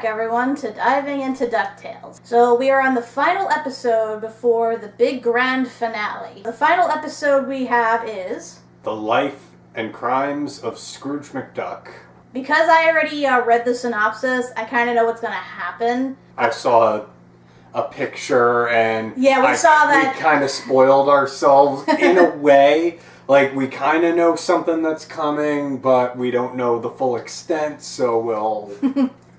everyone, to Diving Into DuckTales. So we are on the final episode before the big grand finale. The final episode we have is... The Life and Crimes of Scrooge McDuck. Because I already read the synopsis, I kind of know what's going to happen. I saw a picture and... Yeah, we saw that. We kind of spoiled ourselves in a way. Like, we kind of know something that's coming, but we don't know the full extent, so we'll...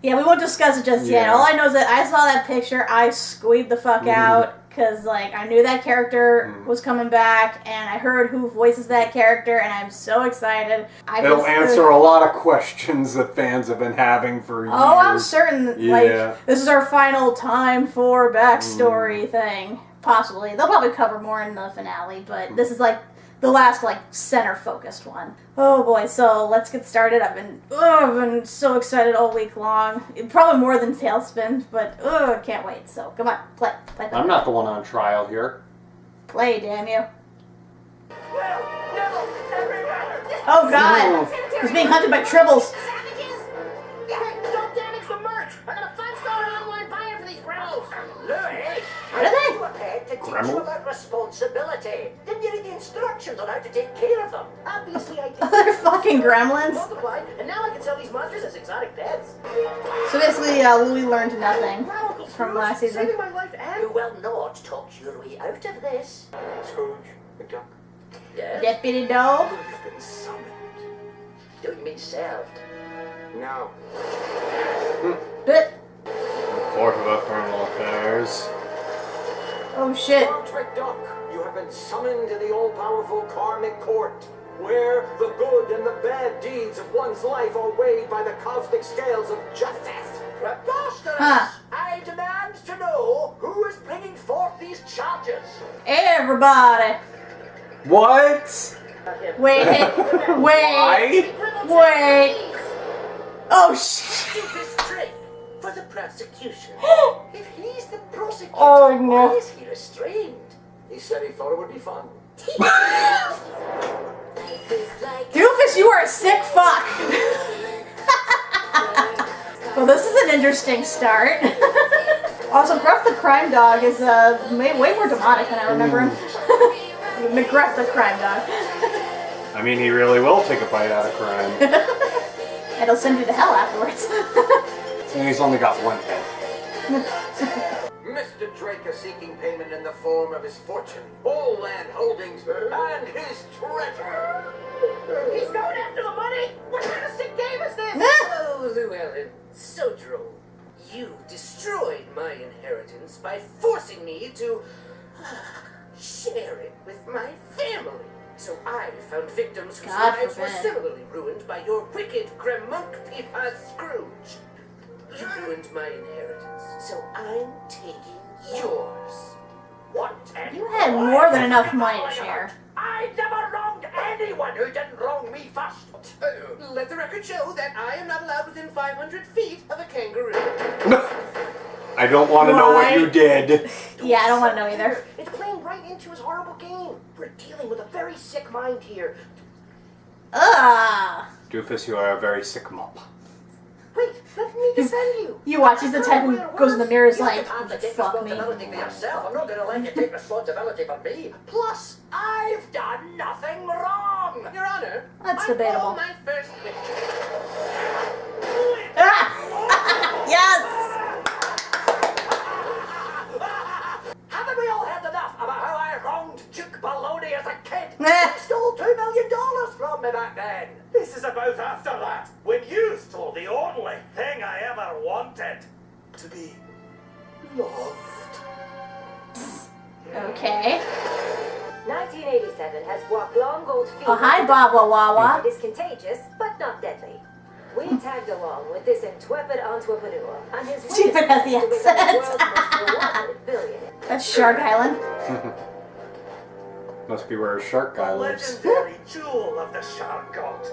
Yeah, we won't discuss it just yet. All I know is that I saw that picture, I squeaked the fuck out, because, like, I knew that character was coming back, and I heard who voices that character, and I'm so excited. It'll answer a lot of questions that fans have been having for years. Oh, I'm certain, like, this is our final time for backstory thing. Possibly. They'll probably cover more in the finale, but this is, like, the last, like, center-focused one. Oh, boy, so let's get started. I've been so excited all week long. Probably more than Tailspin, but, can't wait. So, come on, play. I'm not the one on trial here. Play, damn you. Oh, God. He's being hunted by tribbles. Don't damage the merch. I got a 5-star online buyer for these gremlins. Louis, what are they? You were paid to teach you about responsibility. Didn't you read the instructions on how to take care of them? Obviously, I did. They're fucking gremlins. Multiplied, and now I can sell these monsters as exotic pets. So basically, Louis learned nothing from last season. Saving my life, and you will not talk your way out of this. Scrooge McDuck. Yes. Deputy dog. You've been summoned. Do you mean served? No. But. Court of Infernal Affairs. Oh shit. Scrooge McDuck, you have been summoned to the all-powerful karmic court, where the good and the bad deeds of one's life are weighed by the cosmic scales of justice. Preposterous! I demand to know who is bringing forth these charges. Everybody. What? Wait. Why? Wait. Oh shit. Do this trick for the prosecution. If he's the prosecutor, Oh, no. why is he restrained? He said he thought it would be fun. Doofus, you are a sick fuck. Well, this is an interesting start. Also, Gruff the Crime Dog is way more demonic than I remember him. McGruff the Crime Dog. I mean, he really will take a bite out of crime. And he'll send you to hell afterwards. And he's only got one head. Mr. Drake is seeking payment in the form of his fortune, all land holdings, and his treasure. He's going after the money? What kind of sick game is this? Oh, Llewellyn, so droll. You destroyed my inheritance by forcing me to share it with my family. So I found victims whose lives were similarly ruined by your wicked Gremunk-Peepa Scrooge. You ruined my inheritance, so I'm taking yours. What? You had more than enough money to share. I never wronged anyone who didn't wrong me first. Let the record show that I am not allowed within 500 feet of a kangaroo. I don't want to know what you did. Yeah, I don't want to know either. It's playing right into his horrible game. We're dealing with a very sick mind here. Ugh. Doofus, you are a very sick mop. Wait, let me defend you. You watch, he's the type who goes in the mirror is like, fuck me. Responsibility for yourself. I'm not going to let you take responsibility for me. Plus, I've done nothing wrong. Your Honor, That's I debatable. call my first victim. Yes! Haven't we all had enough about how I wronged Duke Baloney as a kid? Eh. He stole $2 million from me back then. This is about after that, when you stole the only thing I ever wanted. To be loved. Okay. 1987 has brought long gold fever. Oh, hi, Baba Wawa. It is contagious, but not deadly. We tagged along with this intrepid entrepreneur on his way She even has the to become the accent. world's most rewarded billionaire. That's Shark Island. Must be where a shark guy The lives. legendary jewel of the shark god.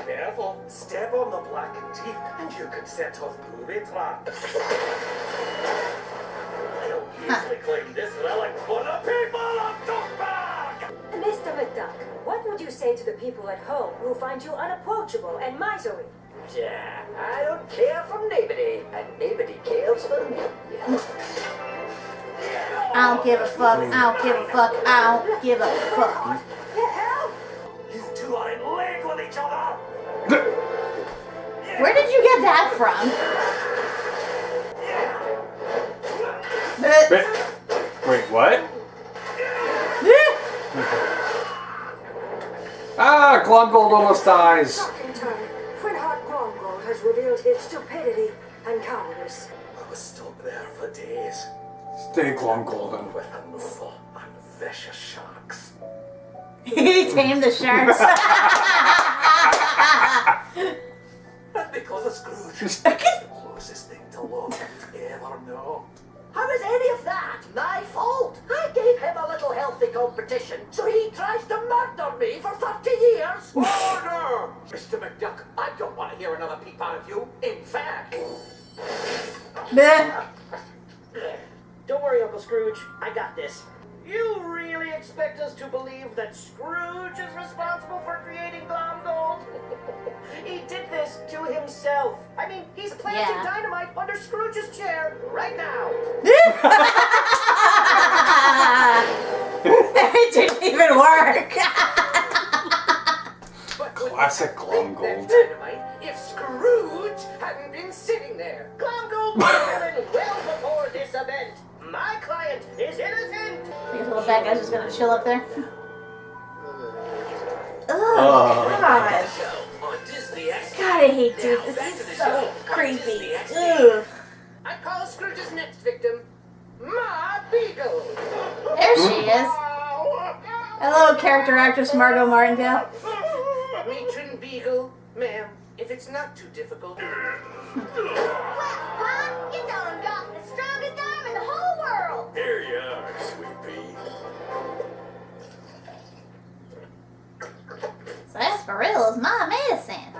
Careful, step on the blackened teeth and you could set off booby traps. I'll easily claim this relic for the people of Duckburg! Mr. McDuck, what would you say to the people at home who find you unapproachable and miserly? I don't care for nobody, and nobody cares for me. I don't give a fuck. I don't give a fuck. I don't give a fuck. You two are in league with each other. Where did you get that from? Wait, what? Ah, Glumgold almost dies. Has revealed his stupidity and cowardice. I was stuck there for days Stay Glumgolden. with unknowable and vicious sharks. He tamed the sharks. And because of Scrooge, it's the closest thing to love you'd ever know. How is any of that my fault? I gave him a little healthy competition, so he tries to murder me for 30 years. Order! Mr. McDuck, I don't want to hear another peep out of you. In fact... Don't worry, Uncle Scrooge. I got this. You really expect us to believe that Scrooge is responsible for creating Glomgold? He did this to himself. I mean, he's planting dynamite under Scrooge's chair right now. It didn't even work. Classic Glumgold. Dynamite if Scrooge hadn't been sitting there. Glomgold was coming well before this event. My client is innocent. I guess little bad guy's just gonna chill up there. Oh, God. God, I hate Duke. This is so creepy. Ugh. I call Scrooge's next victim Ma Beagle. There she is. Hello, character actress Margot Martindale. Matron Beagle, ma'am, if it's not too difficult. Well, Pop, you done got the strongest arm in the whole world. Here you are, sweet pea. Sarsaparilla is my medicine.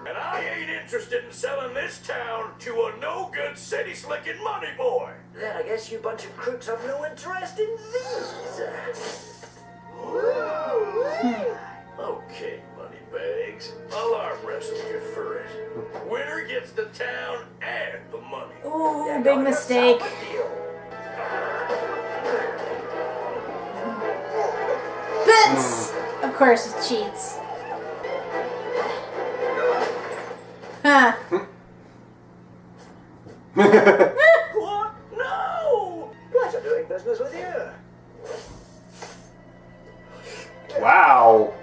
And I ain't interested in selling this town to a no-good city-slicking money boy. Then I guess you bunch of crooks have no interest in these. Okay, moneybags. I'll arm wrestle you for it. Winner gets the town and the money. Ooh, big mistake. Bits! Of course it cheats. Huh. What? No! Pleasure doing business with you. Wow.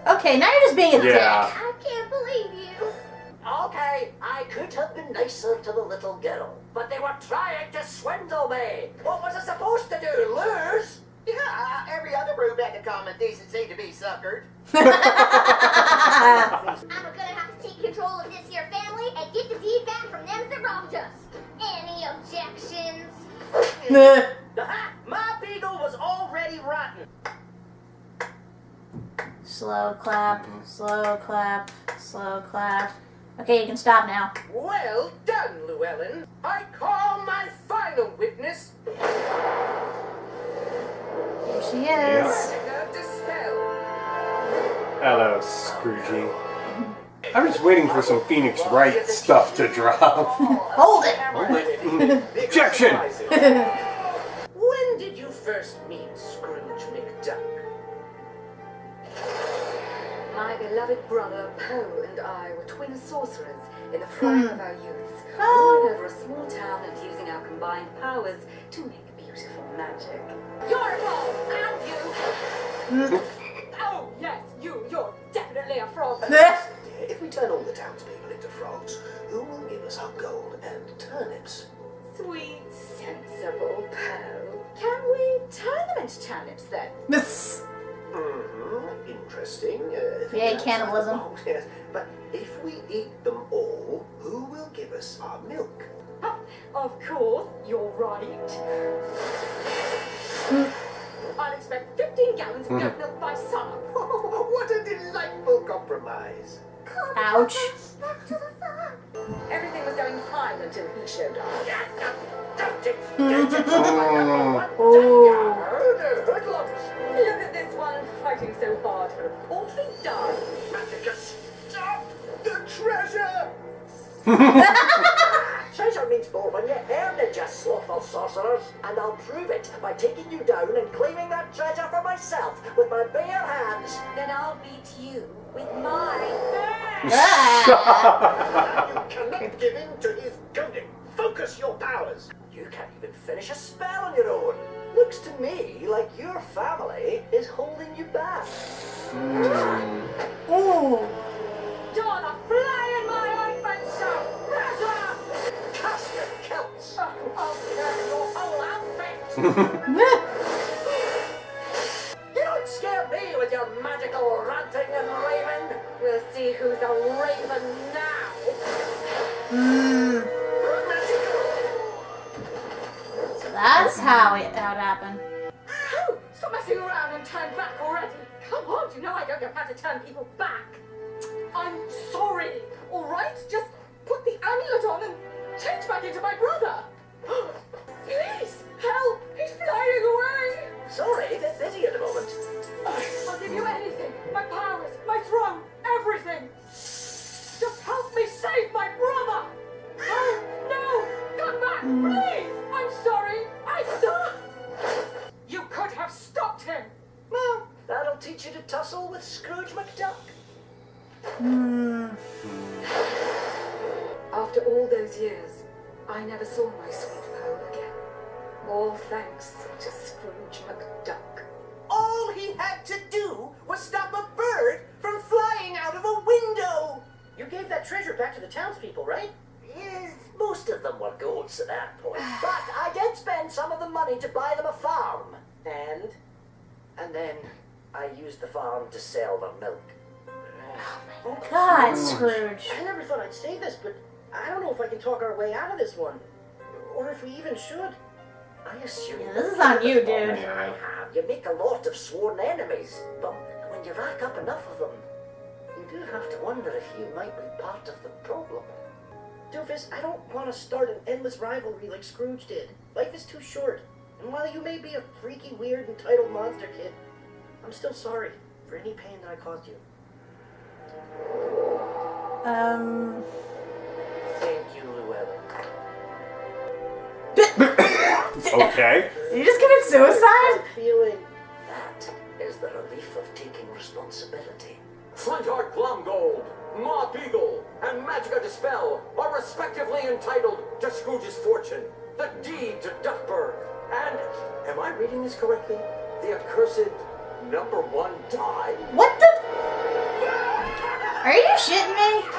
Okay, now you're just being a dick. I can't believe you. Okay, I could have been nicer to the little girl, but they were trying to swindle me. What was I supposed to do, lose? Yeah, every other rube had the common decency to be suckered. I'm gonna have to take control of this here family and get the deed back from them that wronged us. Any objections? My beagle was already rotten. Slow clap, slow clap, slow clap. Okay, you can stop now. Well done, Llewellyn. I call my final witness. Here she is. Hello, Scroogey. I'm just waiting for some Phoenix Wright stuff to drop. Hold it! Objection! When did you first meet Scrooge McDuck? My beloved brother Poe and I were twin sorcerers in the prime of our youth, Oh. ruling over a small town and using our combined powers to make beautiful magic. Your fault, and you. Oh, yes, you're definitely a frog. If we turn all the townspeople into frogs, who will give us our gold and turnips? Sweet, sensible Poe. Can we turn them into turnips then? Miss. Interesting. Yay, cannibalism. Oh, yes. But if we eat them all, who will give us our milk? Of course, you're right. I'd expect 15 gallons of goat milk by summer. What a delightful compromise. Ouch. Back to the farm. Everything was going fine until he showed up. Oh. Look at this one, fighting so hard for a paltry dime. Atticus, stop the treasure! Treasure means more when you earn it, you slothful sorcerers. And I'll prove it by taking you down and claiming that treasure for myself with my bare hands. Then I'll beat you with mine. You cannot give in to his goading. Focus your powers. You can't even finish a spell on your own. Looks to me like your family is holding you back. Ooh. You're the fly in my ointment, sir! Cast your kilts. I'll tear your whole outfit! You don't scare me with your magical ranting and raving. We'll see who's a raven now! So that's how it happened. Oh, stop messing around and turn back already! Come on, you know I don't know how to turn people back! I'm sorry, alright? Just put the amulet on and change back into my brother! Please, help! He's flying away! Sorry, they're busy at the moment. I'll give you anything! My powers, my throne, everything! Just help me save my brother! Oh, no! Come back, please! I'm sorry! You could have stopped him! Well, that'll teach you to tussle with Scrooge McDuck. After all those years, I never saw my sweet pearl again. All thanks to Scrooge McDuck. All he had to do was stop a bird from flying out of a window. You gave that treasure back to the townspeople, right? Yes, most of them were goats at that point. But I did spend some of the money to buy them a farm. And then I used the farm to sell the milk. God, Scrooge. I never thought I'd say this, but I don't know if I can talk our way out of this one. Or if we even should. I assume Yeah, this is on you, dude. I have. You make a lot of sworn enemies, but when you rack up enough of them, you do have to wonder if you might be part of the problem. Doofus, I don't want to start an endless rivalry like Scrooge did. Life is too short. And while you may be a freaky, weird, entitled monster kid, I'm still sorry for any pain that I caused you. Thank you, Llewellyn. Okay. Did you just commit suicide? Feeling. That is the relief of taking responsibility. Flintheart Glumgold, Ma Beagle, and Magica Dispel are respectively entitled to Scrooge's fortune, the deed to Duckburg, and, am I reading this correctly? The accursed #1 die. What the? Are you shitting me? I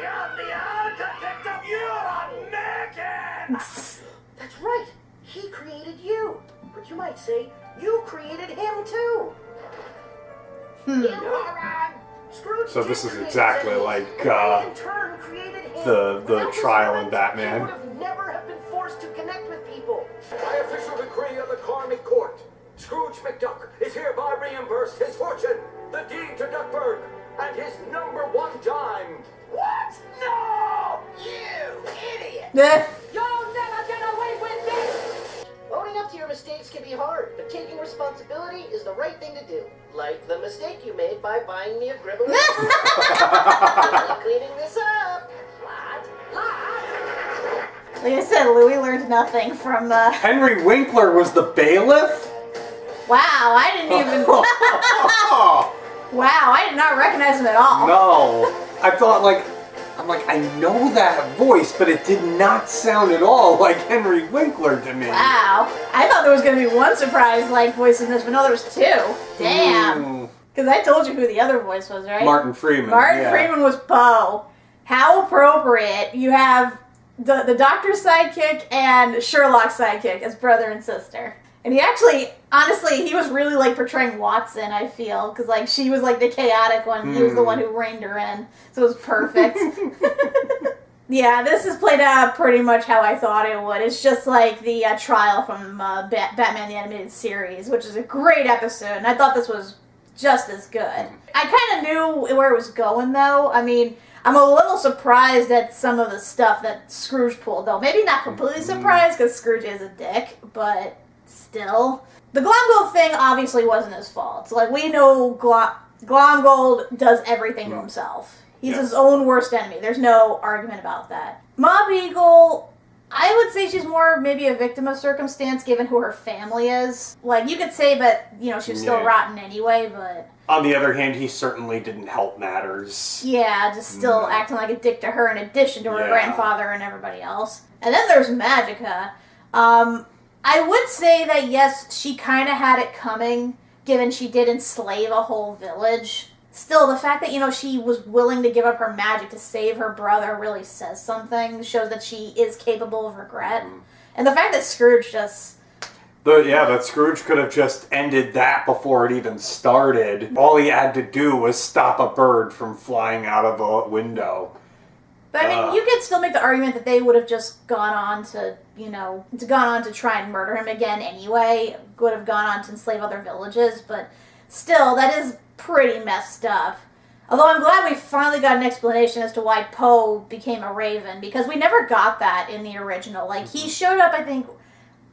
am the architect of your American! That's right. He created you. But you might say, you created him too. Scrooge So this is did exactly create like Zenith, and in turn created him. the Without his trial in Zenith, Batman. He would have never have been forced to connect with people. By official decree of the Karmic Court, Scrooge McDuck is hereby reimbursed his fortune, the deed to Duckburg, and his #1 dime. What? No! You idiot! You'll never get away with this! Owning up to your mistakes can be hard, but taking responsibility is the right thing to do. Like the mistake you made by buying me a gribble. Cleaning this up. Like I said, Louis learned nothing from. Henry Winkler was the bailiff? Wow, I didn't even. Wow, I did not recognize him at all. No. I thought I know that voice, but it did not sound at all like Henry Winkler to me. Wow. I thought there was going to be one surprise like voice in this, but no, there was two. Damn. Because I told you who the other voice was, right? Martin Freeman. Martin Freeman was Poe. How appropriate. You have the Doctor's sidekick and Sherlock's sidekick as brother and sister. And he actually, honestly, he was really like portraying Watson, I feel. Because like she was like the chaotic one. He was the one who reined her in. So it was perfect. Yeah, this is played out pretty much how I thought it would. It's just like the trial from Batman the Animated Series, which is a great episode. And I thought this was just as good. I kind of knew where it was going, though. I mean, I'm a little surprised at some of the stuff that Scrooge pulled, though. Maybe not completely surprised, because Scrooge is a dick, but still. The Glomgold thing obviously wasn't his fault. So, like, we know Glomgold does everything to himself. He's his own worst enemy. There's no argument about that. Mob Eagle, I would say she's more maybe a victim of circumstance given who her family is. Like, you could say, but, you know, she was still rotten anyway, but... On the other hand, he certainly didn't help matters. Yeah, just still acting like a dick to her in addition to her grandfather and everybody else. And then there's Magica. I would say that, yes, she kind of had it coming, given she did enslave a whole village. Still, the fact that, you know, she was willing to give up her magic to save her brother really says something. Shows that she is capable of regret. And the fact that Scrooge just... that Scrooge could have just ended that before it even started. All he had to do was stop a bird from flying out of a window. But, I mean, you could still make the argument that they would have just gone on to, you know, try and murder him again anyway. Would have gone on to enslave other villages. But still, that is pretty messed up. Although I'm glad we finally got an explanation as to why Poe became a raven, because we never got that in the original. Like, he showed up, I think,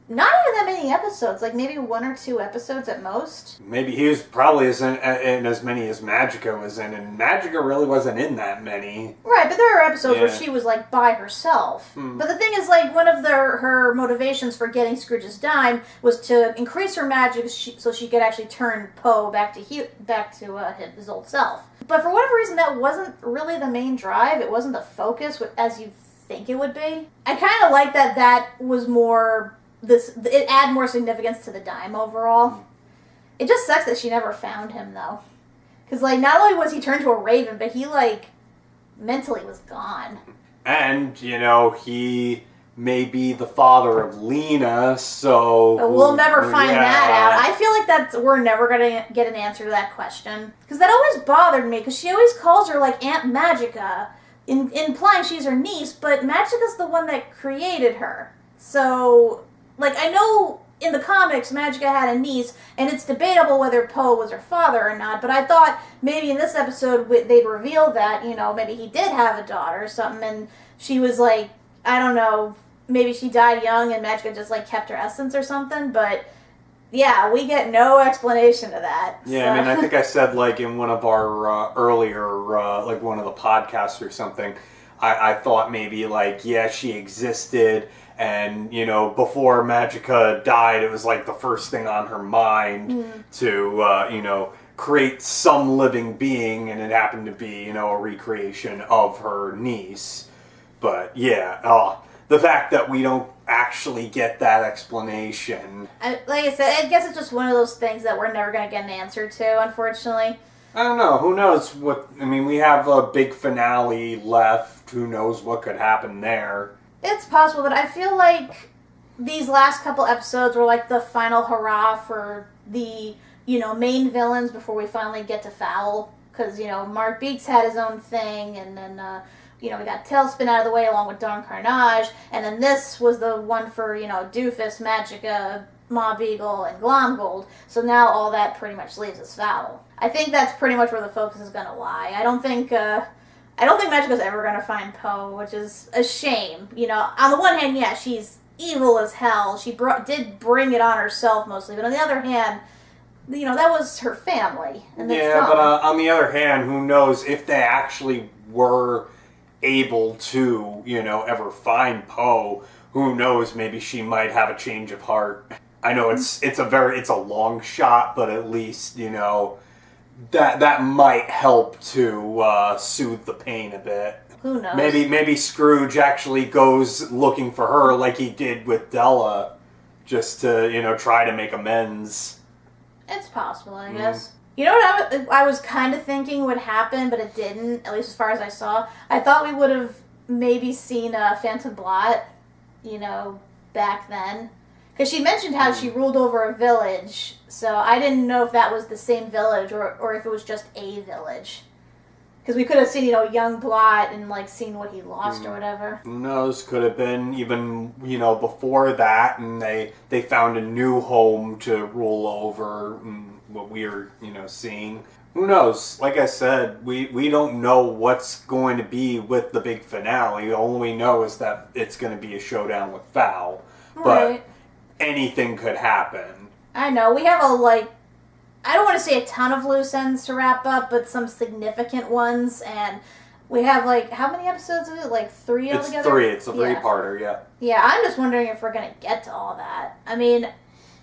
not even that many episodes, like maybe 1 or 2 episodes at most. Maybe he was probably in as many as Magica was in, and Magica really wasn't in that many. Right, but there are episodes where she was, like, by herself. But the thing is, like, one of her motivations for getting Scrooge's dime was to increase her magic so she could actually turn Poe back to his old self. But for whatever reason, that wasn't really the main drive. It wasn't the focus, as you'd think it would be. I kind of like that was more... it add more significance to the dime overall. It just sucks that she never found him, though. Because, like, not only was he turned to a raven, but he, like, mentally was gone. And, you know, he may be the father of Lena, so... But we'll never find that out. I feel like we're never going to get an answer to that question. Because that always bothered me, because she always calls her, like, Aunt Magica, implying she's her niece, but Magica's the one that created her. So... Like, I know in the comics Magica had a niece, and it's debatable whether Poe was her father or not, but I thought maybe in this episode they'd reveal that, you know, maybe he did have a daughter or something, and she was like, I don't know, maybe she died young and Magica just, like, kept her essence or something, but yeah, we get no explanation of that. Yeah, so. I mean, I think I said, like, in one of our earlier, like, one of the podcasts or something, I thought maybe, like, yeah, she existed... And, you know, before Magica died, it was like the first thing on her mind to, you know, create some living being, and it happened to be, you know, a recreation of her niece. But, yeah, the fact that we don't actually get that explanation. Like I said, I guess it's just one of those things that we're never going to get an answer to, unfortunately. I don't know. Who knows what... I mean, we have a big finale left. Who knows what could happen there. It's possible, but I feel like these last couple episodes were like the final hurrah for the, you know, main villains before we finally get to Fowl. Because, you know, Mark Beeks had his own thing, and then, you know, we got Tailspin out of the way along with Don Carnage, and then this was the one for, you know, Doofus, Magica, Mob Eagle, and Glomgold. So now all that pretty much leaves us Fowl. I think that's pretty much where the focus is going to lie. I don't think Magica's ever going to find Poe, which is a shame. You know, on the one hand, yeah, she's evil as hell. She did bring it on herself mostly, but on the other hand, you know, that was her family. And that's gone. But on the other hand, who knows if they actually were able to, you know, ever find Poe, who knows, maybe she might have a change of heart. I know it's a long shot, but at least, you know, that might help to soothe the pain a bit. Who knows? Maybe Scrooge actually goes looking for her like he did with Della, just to, you know, try to make amends. It's possible, I guess. You know what I was kind of thinking would happen, but it didn't, at least as far as I saw? I thought we would have maybe seen Phantom Blot, you know, back then. Because she mentioned how she ruled over a village, so I didn't know if that was the same village or if it was just a village. Because we could have seen, you know, young Blot and, like, seen what he lost or whatever. Who knows? Could have been even, you know, before that, and they found a new home to rule over, what we were, you know, seeing. Who knows? Like I said, we don't know what's going to be with the big finale. All we know is that it's going to be a showdown with Fowl. Right. But anything could happen. I know. We have I don't want to say a ton of loose ends to wrap up, but some significant ones. And We have, like, how many episodes is it? Like 3 altogether? It's 3. It's a 3-parter, yeah. Yeah, I'm just wondering if we're going to get to all that. I mean,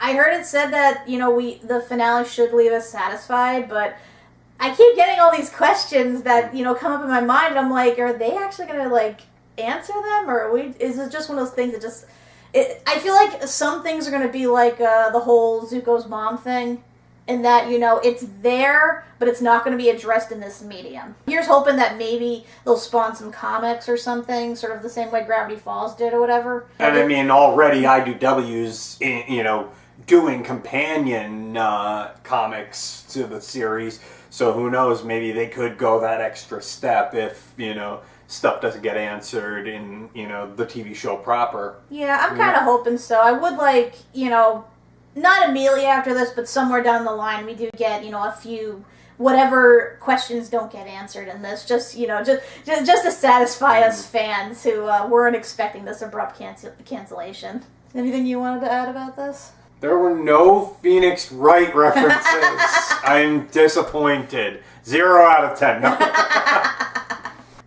I heard it said that, the finale should leave us satisfied, but I keep getting all these questions that, come up in my mind, and I'm like, are they actually going to, like, answer them? Or is it just one of those things that just... I feel like some things are going to be like the whole Zuko's mom thing, in that, it's there, but it's not going to be addressed in this medium. Here's hoping that maybe they'll spawn some comics or something, sort of the same way Gravity Falls did or whatever. And I mean, already IDW's, doing companion comics to the series, so who knows, maybe they could go that extra step if, stuff doesn't get answered in, the TV show proper. Yeah, I'm kind of hoping so. I would like, not immediately after this, but somewhere down the line, we do get, a few whatever questions don't get answered in this, just to satisfy us fans who weren't expecting this abrupt cancellation. Anything you wanted to add about this? There were no Phoenix Wright references. I'm disappointed. 0 out of 10. No.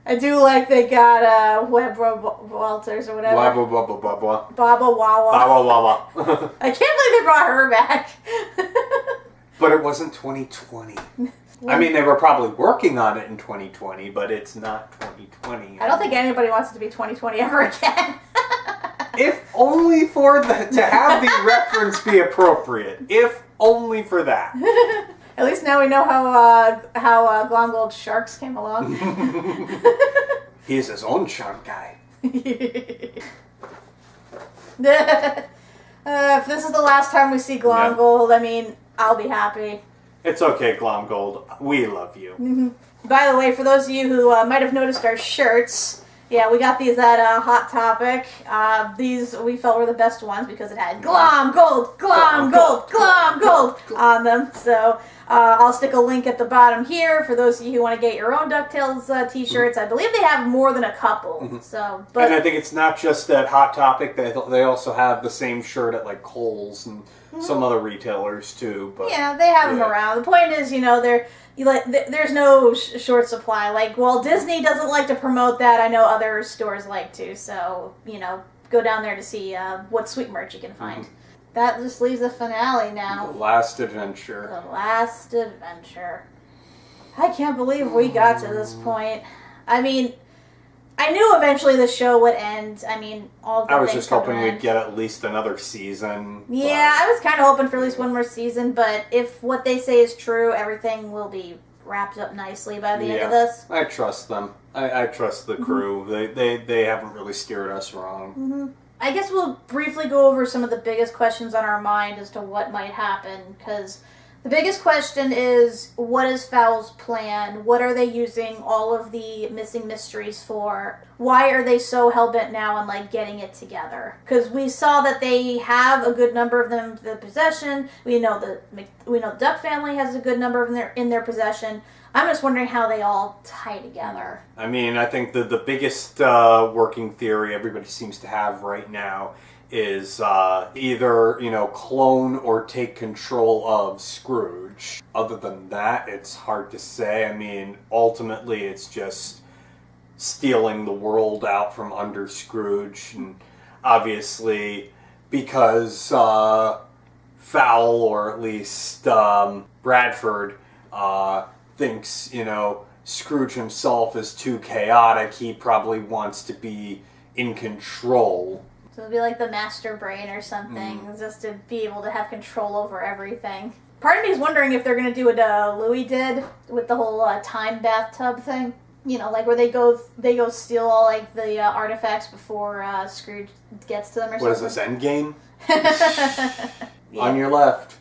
I do like they got Webb Walters or whatever. Baba Wawa. I can't believe they brought her back. But it wasn't 2020. I mean, they were probably working on it in 2020, but it's not 2020. I don't think anybody wants it to be 2020 ever again. If only for to have the reference be appropriate. If only for that. At least now we know how Glomgold's sharks came along. He's his own shark guy. If this is the last time we see Glomgold, I mean, I'll be happy. It's okay, Glomgold. We love you. Mm-hmm. By the way, for those of you who might have noticed our shirts, yeah, we got these at Hot Topic. These we felt were the best ones because it had Glomgold on them. So I'll stick a link at the bottom here for those of you who want to get your own DuckTales t-shirts. I believe they have more than a couple. Mm-hmm. So, and I think it's not just at Hot Topic. They also have the same shirt at like Kohl's and some other retailers too. But yeah, they have them around. The point is, there's no short supply. Like, well, Disney doesn't like to promote that. I know other stores like to. So, go down there to see what sweet merch you can find. Mm-hmm. That just leaves the finale now. The last adventure. The last adventure. I can't believe we got to this point. I mean, I knew eventually the show would end. I mean, I was just hoping we'd get at least another season. Yeah, I was kind of hoping for at least one more season, but if what they say is true, everything will be wrapped up nicely by the end of this. I trust them. I trust the crew. They haven't really steered us wrong. Mm-hmm. I guess we'll briefly go over some of the biggest questions on our mind as to what might happen, because the biggest question is, what is Fowl's plan? What are they using all of the missing mysteries for? Why are they so hell-bent now on, getting it together? Because we saw that they have a good number of them in their possession. We know the Duck family has a good number of them in their possession. I'm just wondering how they all tie together. I mean, I think the biggest working theory everybody seems to have right now is either, clone or take control of Scrooge. Other than that, it's hard to say. I mean, ultimately, it's just stealing the world out from under Scrooge. And obviously, because Fowl, or at least Bradford, thinks, Scrooge himself is too chaotic, he probably wants to be in control. So it'll be like the master brain or something, just to be able to have control over everything. Part of me is wondering if they're going to do what Louis did with the whole time bathtub thing. Where they go steal all the artifacts before Scrooge gets to them or something. What is this, Endgame? On your left.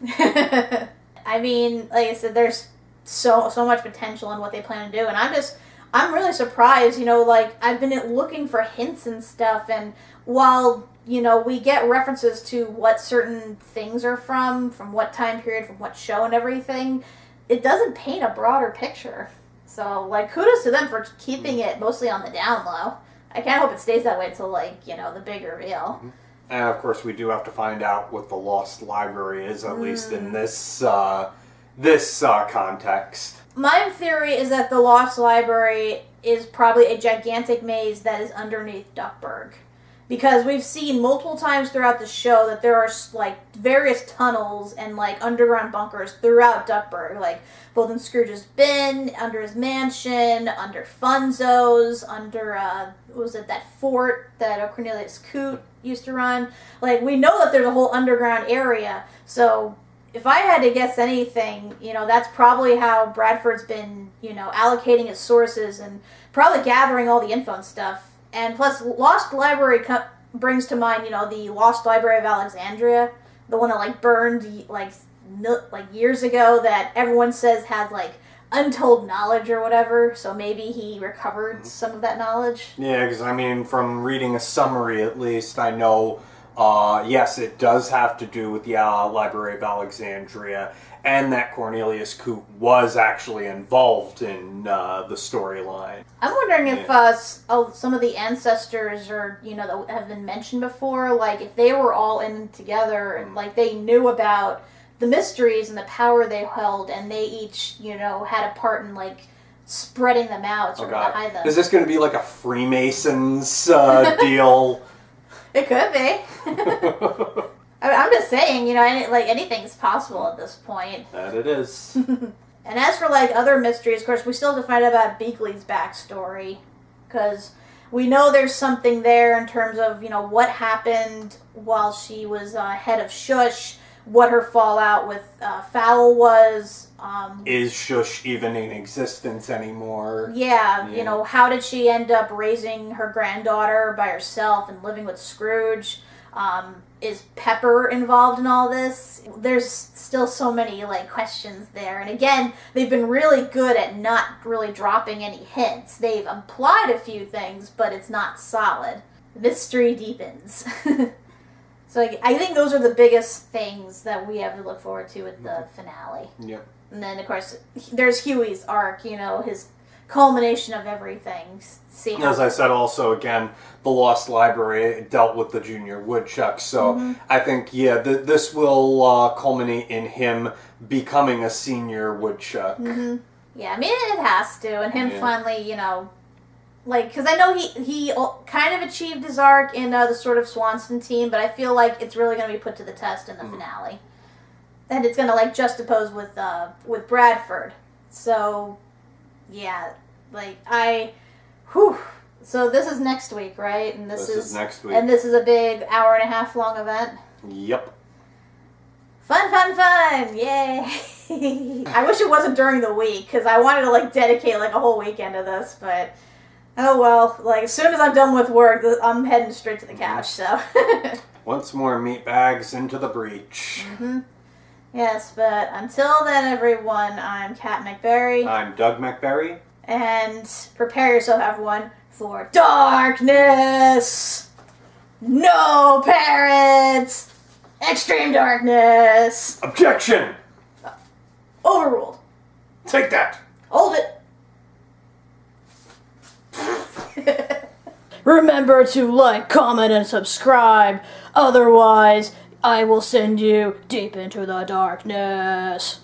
I mean, like I said, there's so much potential in what they plan to do, and I'm really surprised. I've been looking for hints and stuff, and while we get references to what certain things are from what time period, from what show and everything, it doesn't paint a broader picture. So kudos to them for keeping it mostly on the down low. I kind of hope it stays that way until the big reveal. Mm-hmm. And of course we do have to find out what the Lost Library is, at least in this context. My theory is that the Lost Library is probably a gigantic maze that is underneath Duckburg. Because we've seen multiple times throughout the show that there are, like, various tunnels and, like, underground bunkers throughout Duckburg. Like, both in Scrooge's bin, under his mansion, under Funzo's, under, what was it, that fort that Cornelius Coote used to run. Like, we know that there's a whole underground area. So, if I had to guess anything, you know, that's probably how Bradford's been, you know, allocating his sources and probably gathering all the info and stuff. And plus, Lost Library brings to mind, you know, the Lost Library of Alexandria, the one that, like, burned, like years ago, that everyone says has, like, untold knowledge or whatever, so maybe he recovered some of that knowledge. Yeah, because, I mean, from reading a summary, at least, I know, yes, it does have to do with the Library of Alexandria, and that Cornelius Coote was actually involved in the storyline. I'm wondering if some of the ancestors, or, you know, that have been mentioned before, like, if they were all in together, and, like, they knew about the mysteries and the power they held, and they each, you know, had a part in, like, spreading them out to hide them. Is this going to be like a Freemasons deal? It could be. I'm just saying, you know, anything's possible at this point. That it is. And as for, like, other mysteries, of course, we still have to find out about Beakley's backstory. Because we know there's something there in terms of, you know, what happened while she was head of Shush, what her fallout with Fowl was. Is Shush even in existence anymore? Yeah, you know, how did she end up raising her granddaughter by herself and living with Scrooge? Is Pepper involved in all this? There's still so many, like, questions there. And again, they've been really good at not really dropping any hints. They've implied a few things, but it's not solid. The mystery deepens. So I think those are the biggest things that we have to look forward to with the finale. Yep. And then, of course, there's Huey's arc, you know, his culmination of everything. As I said, also, again, the Lost Library dealt with the Junior Woodchuck, so I think, yeah, this will culminate in him becoming a senior Woodchuck. Yeah, I mean, it has to, and him finally, you know, like, because I know he kind of achieved his arc in the sort of Swanson team, but I feel like it's really going to be put to the test in the finale. And it's going to, like, juxtapose with Bradford. So, yeah, like, So this is next week, right? And this is next week. And this is a big hour-and-a-half long event? Yep. Fun, fun, fun! Yay! I wish it wasn't during the week, because I wanted to, like, dedicate, like, a whole weekend to this, but oh well. Like, as soon as I'm done with work, I'm heading straight to the couch, so. Once more, meat bags into the breach. Yes, but until then, everyone, I'm Kat Macberrie. I'm Doug Macberrie. And prepare yourself, everyone, for darkness! No parents! Extreme darkness! Objection! Overruled. Take that! Hold it! Remember to like, comment, and subscribe. Otherwise, I will send you deep into the darkness.